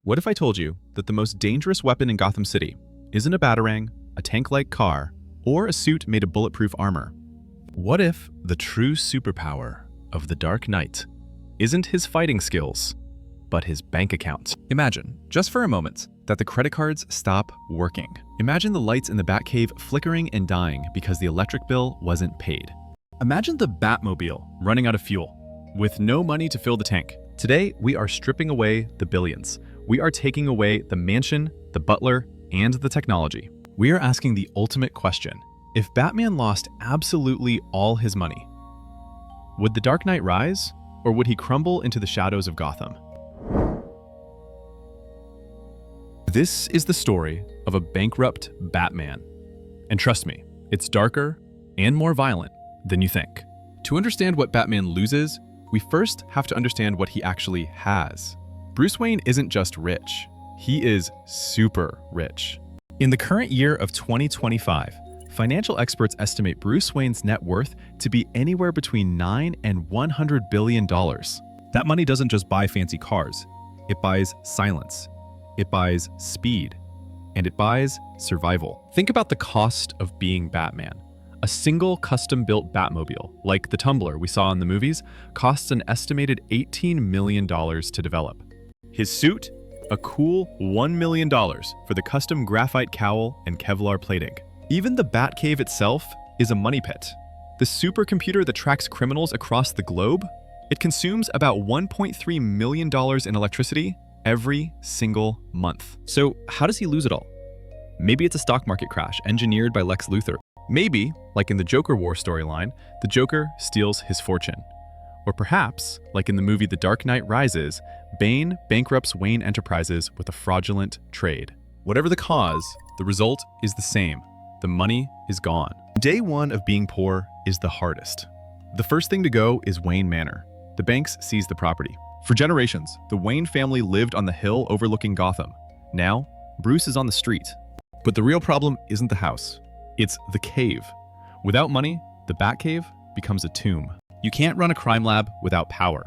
What if I told you that the most dangerous weapon in Gotham City isn't a batarang, a tank-like car, or a suit made of bulletproof armor? What if the true superpower of the Dark Knight isn't his fighting skills, but his bank account? Imagine, just for a moment, that the credit cards stop working. Imagine the lights in the Batcave flickering and dying because the electric bill wasn't paid. Imagine the Batmobile running out of fuel, with no money to fill the tank. Today, we are stripping away the billions. We are taking away the mansion, the butler, and the technology. We are asking the ultimate question. If Batman lost absolutely all his money, would the Dark Knight rise, or would he crumble into the shadows of Gotham? This is the story of a bankrupt Batman. And trust me, it's darker and more violent than you think. To understand what Batman loses, we first have to understand what he actually has. Bruce Wayne isn't just rich, he is super rich. In the current year of 2025, financial experts estimate Bruce Wayne's net worth to be anywhere between $9 and $100 billion. That money doesn't just buy fancy cars, it buys silence, it buys speed, and it buys survival. Think about the cost of being Batman. A single custom-built Batmobile, like the Tumbler we saw in the movies, costs an estimated $18 million to develop. His suit? A cool $1 million for the custom graphite cowl and Kevlar plating. Even the Batcave itself is a money pit. The supercomputer that tracks criminals across the globe? It consumes about $1.3 million in electricity every single month. So how does he lose it all? Maybe it's a stock market crash engineered by Lex Luthor. Maybe, like in the Joker War storyline, the Joker steals his fortune. Or perhaps, like in the movie The Dark Knight Rises, Bane bankrupts Wayne Enterprises with a fraudulent trade. Whatever the cause, the result is the same. The money is gone. Day one of being poor is the hardest. The first thing to go is Wayne Manor. The banks seized the property. For generations, the Wayne family lived on the hill overlooking Gotham. Now, Bruce is on the street. But the real problem isn't the house. It's the cave. Without money, the Batcave becomes a tomb. You can't run a crime lab without power.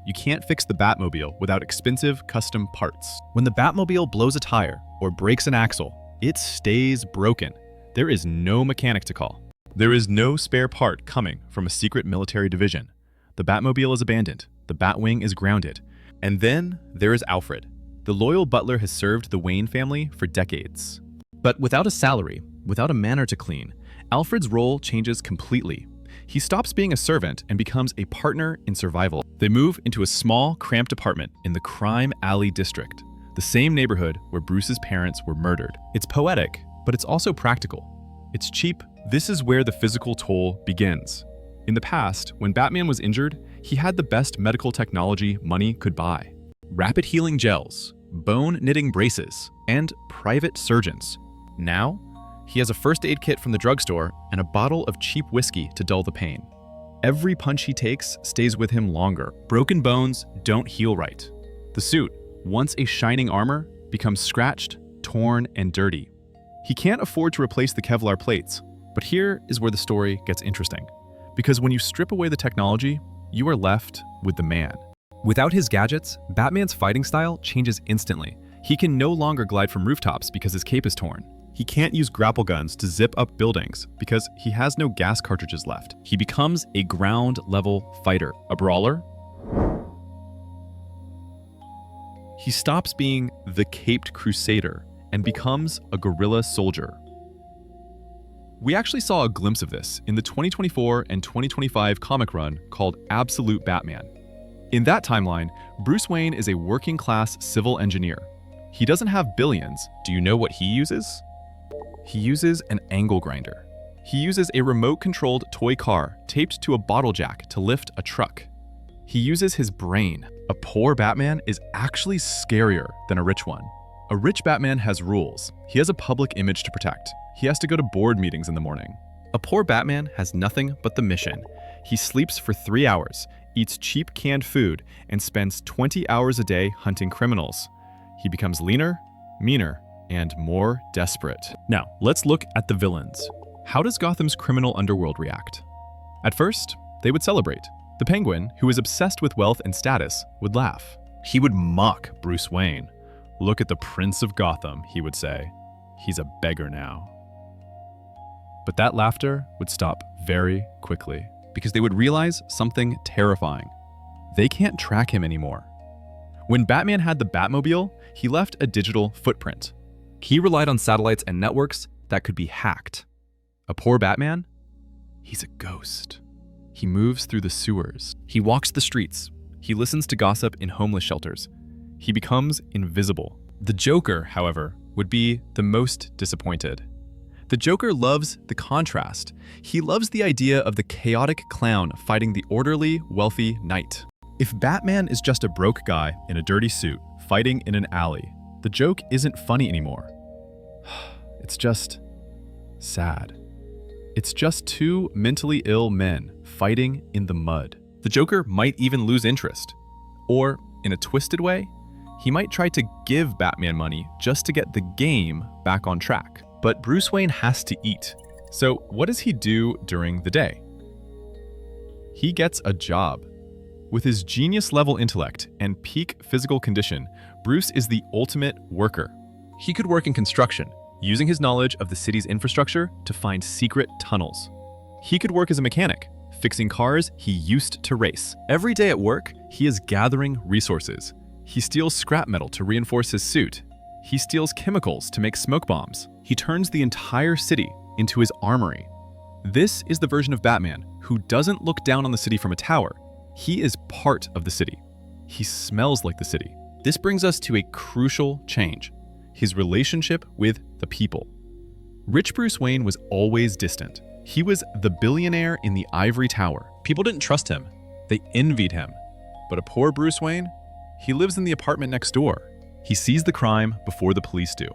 You can't fix the Batmobile without expensive custom parts. When the Batmobile blows a tire or breaks an axle, it stays broken. There is no mechanic to call. There is no spare part coming from a secret military division. The Batmobile is abandoned. The Batwing is grounded. And then there is Alfred. The loyal butler has served the Wayne family for decades. But without a salary, without a manor to clean, Alfred's role changes completely. He stops being a servant and becomes a partner in survival. They move into a small, cramped apartment in the Crime Alley district, the same neighborhood where Bruce's parents were murdered. It's poetic, but it's also practical. It's cheap. This is where the physical toll begins. In the past, when Batman was injured, he had the best medical technology money could buy. Rapid healing gels, bone knitting braces, and private surgeons. Now, he has a first aid kit from the drugstore and a bottle of cheap whiskey to dull the pain. Every punch he takes stays with him longer. Broken bones don't heal right. The suit, once a shining armor, becomes scratched, torn, and dirty. He can't afford to replace the Kevlar plates, but here is where the story gets interesting. Because when you strip away the technology, you are left with the man. Without his gadgets, Batman's fighting style changes instantly. He can no longer glide from rooftops because his cape is torn. He can't use grapple guns to zip up buildings because he has no gas cartridges left. He becomes a ground-level fighter, a brawler. He stops being the caped crusader and becomes a guerrilla soldier. We actually saw a glimpse of this in the 2024 and 2025 comic run called Absolute Batman. In that timeline, Bruce Wayne is a working-class civil engineer. He doesn't have billions. Do you know what he uses? He uses an angle grinder. He uses a remote-controlled toy car taped to a bottle jack to lift a truck. He uses his brain. A poor Batman is actually scarier than a rich one. A rich Batman has rules. He has a public image to protect. He has to go to board meetings in the morning. A poor Batman has nothing but the mission. He sleeps for 3 hours, eats cheap canned food, and spends 20 hours a day hunting criminals. He becomes leaner, meaner, and more desperate. Now, let's look at the villains. How does Gotham's criminal underworld react? At first, they would celebrate. The Penguin, who is obsessed with wealth and status, would laugh. He would mock Bruce Wayne. "Look at the Prince of Gotham," he would say. "He's a beggar now." But that laughter would stop very quickly because they would realize something terrifying. They can't track him anymore. When Batman had the Batmobile, he left a digital footprint. He relied on satellites and networks that could be hacked. A poor Batman? He's a ghost. He moves through the sewers. He walks the streets. He listens to gossip in homeless shelters. He becomes invisible. The Joker, however, would be the most disappointed. The Joker loves the contrast. He loves the idea of the chaotic clown fighting the orderly, wealthy knight. If Batman is just a broke guy in a dirty suit fighting in an alley, the joke isn't funny anymore. It's just sad. It's just two mentally ill men fighting in the mud. The Joker might even lose interest. Or, in a twisted way, he might try to give Batman money just to get the game back on track. But Bruce Wayne has to eat. So what does he do during the day? He gets a job. With his genius-level intellect and peak physical condition, Bruce is the ultimate worker. He could work in construction, using his knowledge of the city's infrastructure to find secret tunnels. He could work as a mechanic, fixing cars he used to race. Every day at work, he is gathering resources. He steals scrap metal to reinforce his suit. He steals chemicals to make smoke bombs. He turns the entire city into his armory. This is the version of Batman who doesn't look down on the city from a tower. He is part of the city. He smells like the city. This brings us to a crucial change: his relationship with the people. Rich Bruce Wayne was always distant. He was the billionaire in the ivory tower. People didn't trust him. They envied him. But a poor Bruce Wayne? He lives in the apartment next door. He sees the crime before the police do.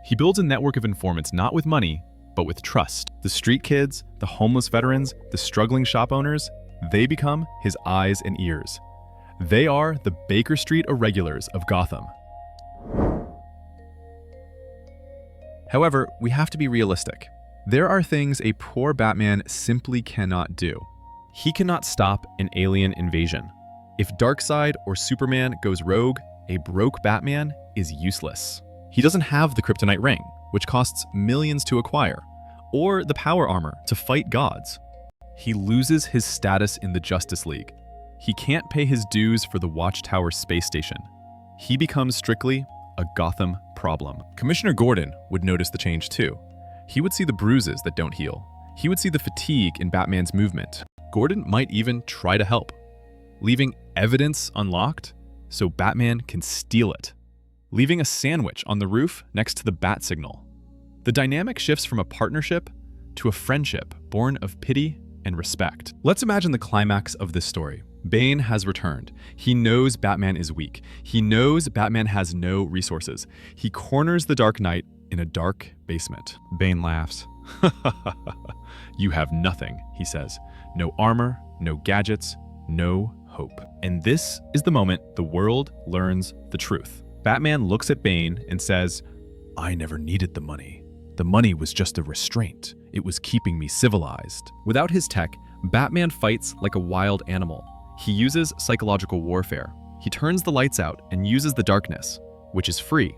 He builds a network of informants not with money, but with trust. The street kids, the homeless veterans, the struggling shop owners, they become his eyes and ears. They are the Baker Street irregulars of Gotham. However, we have to be realistic. There are things a poor Batman simply cannot do. He cannot stop an alien invasion. If Darkseid or Superman goes rogue, a broke Batman is useless. He doesn't have the kryptonite ring, which costs millions to acquire, or the power armor to fight gods. He loses his status in the Justice League. He can't pay his dues for the Watchtower space station. He becomes strictly a Gotham problem. Commissioner Gordon would notice the change too. He would see the bruises that don't heal. He would see the fatigue in Batman's movement. Gordon might even try to help, leaving evidence unlocked so Batman can steal it, leaving a sandwich on the roof next to the bat signal. The dynamic shifts from a partnership to a friendship born of pity and respect. Let's imagine the climax of this story. Bane has returned. He knows Batman is weak. He knows Batman has no resources. He corners the Dark Knight in a dark basement. Bane laughs. "You have nothing," he says. "No armor, no gadgets, no hope." And this is the moment the world learns the truth. Batman looks at Bane and says, "I never needed the money. The money was just a restraint. It was keeping me civilized." Without his tech, Batman fights like a wild animal. He uses psychological warfare. He turns the lights out and uses the darkness, which is free.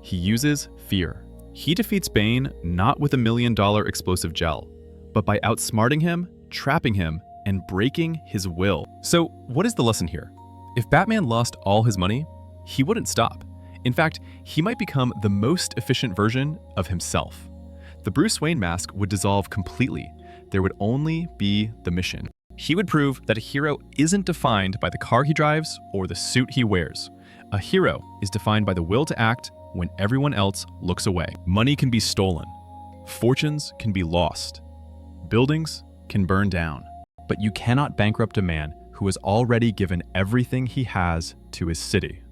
He uses fear. He defeats Bane not with $1 million explosive gel, but by outsmarting him, trapping him, and breaking his will. So what is the lesson here? If Batman lost all his money, he wouldn't stop. In fact, he might become the most efficient version of himself. The Bruce Wayne mask would dissolve completely. There would only be the mission. He would prove that a hero isn't defined by the car he drives or the suit he wears. A hero is defined by the will to act when everyone else looks away. Money can be stolen. Fortunes can be lost. Buildings can burn down. But you cannot bankrupt a man who has already given everything he has to his city.